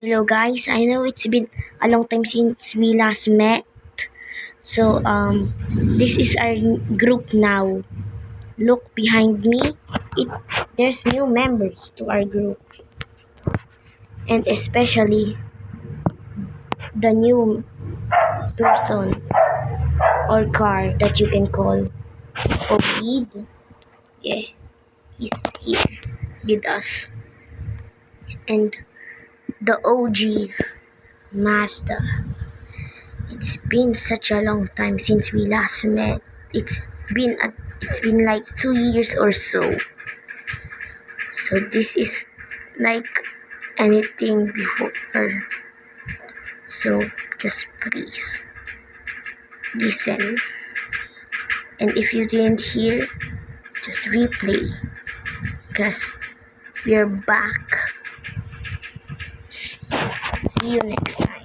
Hello guys, I know it's been a long time since we last met. So this is our group now. Look behind me. It there's new members to our group, and especially the new person or car that you can call Ovid. Yeah, he's here with us, and the OG Mazda. It's been such a long time since we last met. It's been like 2 years or so. So this is like anything before. So just please listen. And if you didn't hear, just replay. Because we're back. See you next time.